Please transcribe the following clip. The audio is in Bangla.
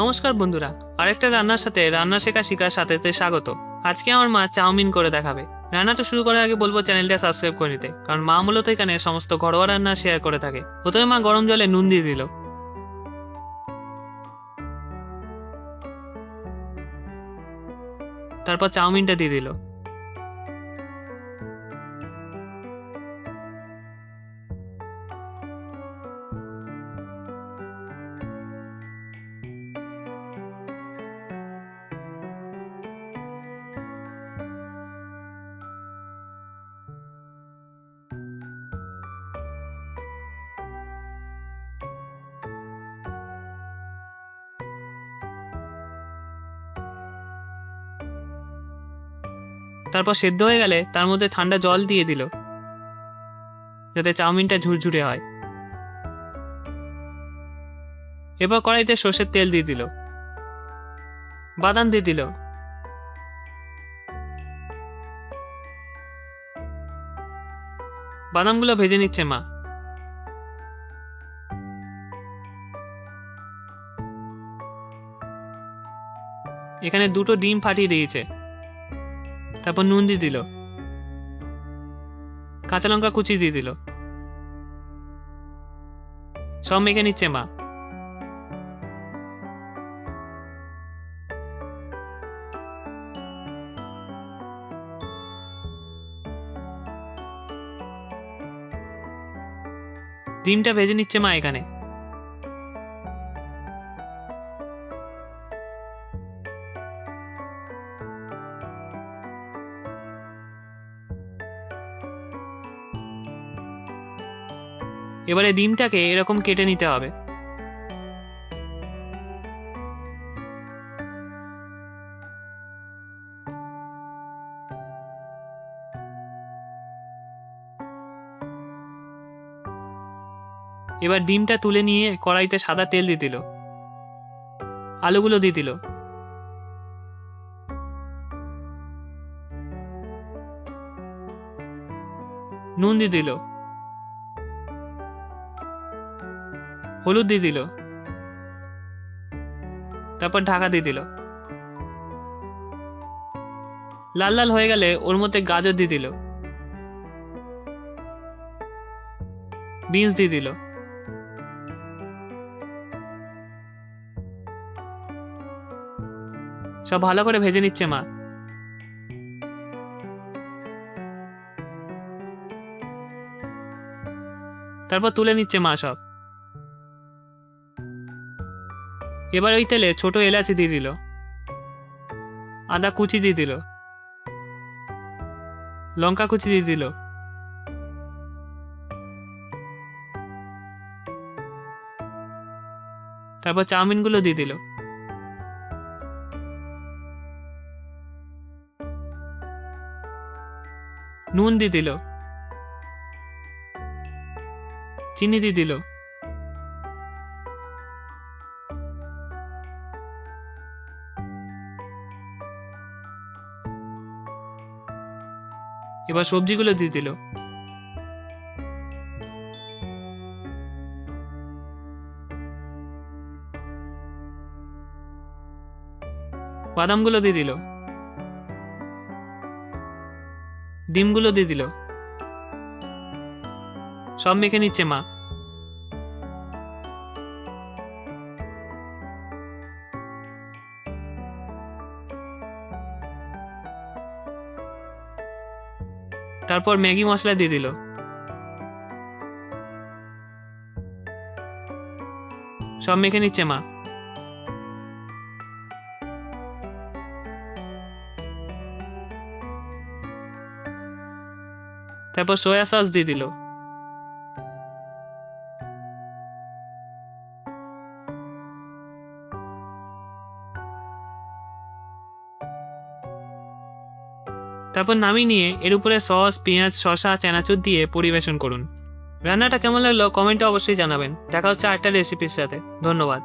নমস্কার বন্ধুরা, আরেকটা রান্নার সাথে রান্না শেখা শিখার সাথে স্বাগত। আজকে আমার মা চাউমিন করে দেখাবে। রান্নাটা শুরু করার আগে বলবো চ্যানেলটা সাবস্ক্রাইব করে নিতে, কারণ মা মূলত এখানে সমস্ত ঘরোয়া রান্না শেয়ার করে থাকে। প্রথমে মা গরম জলে নুন দিয়ে দিল, তারপর চাউমিনটা দিয়ে দিল। তারপর সেদ্ধ হয়ে গেলে তার মধ্যে ঠান্ডা জল দিয়ে দিল, যাতে চাউমিনটা ঝুরঝুরে হয়। এবার কড়াইতে সর্ষের তেল দিয়ে দিল, বাদাম দিয়ে দিল, বাদামগুলো ভেজে নিচ্ছে মা। এখানে 2টো ডিম ফাটিয়ে দিয়েছে। তারপর নুন দিয়ে দিল, কাঁচা লঙ্কা কুচি দিয়ে দিল, সব মেখে নিচ্ছে মা। ডিমটা ভেজে নিচ্ছে মা এখানে। এবারে ডিমটাকে এরকম কেটে নিতে হবে। এবার ডিমটা তুলে নিয়ে কড়াইতে সাদা তেল দিয়ে দিল, আলুগুলো দিয়ে দিল, নুন দিয়ে দিল, হলুদ দিয়ে দিল, তারপর ঢাকা দিয়ে দিল। লাল লাল হয়ে গেলে ওর মধ্যে গাজর দিয়ে দিল, বিনস দিয়ে দিল, সব ভালো করে ভেজে নিচ্ছে মা। তারপর তুলে নিচ্ছে মা সব। এবার ওই তেলে ছোট এলাচি দিয়ে দিল, আদা কুচি দিয়ে দিল, লঙ্কা কুচি দিয়ে দিল, তারপর চাউমিনগুলো দিয়ে দিল। নুন দিয়ে দিল, চিনি দিয়ে দিল, এবার সবজিগুলো দিয়ে দিল। বাদামগুলো দিয়ে দিল, ডিমগুলো দিয়ে দিল, সব মেখে নিচ্ছে মা। তারপর ম্যাগি মশলা দিয়ে দিল, সব মেখে নিচ্ছে মা। তারপর সয়া সস দিয়ে দিল, তারপর নামিয়ে নিয়ে এর উপরে সস, পেঁয়াজ, শসা, চানাচুর দিয়ে পরিবেশন করুন। রান্নাটা কেমন লাগলো কমেন্টে অবশ্যই জানাবেন। দেখা হচ্ছে আরেকটা রেসিপির সাথে। ধন্যবাদ।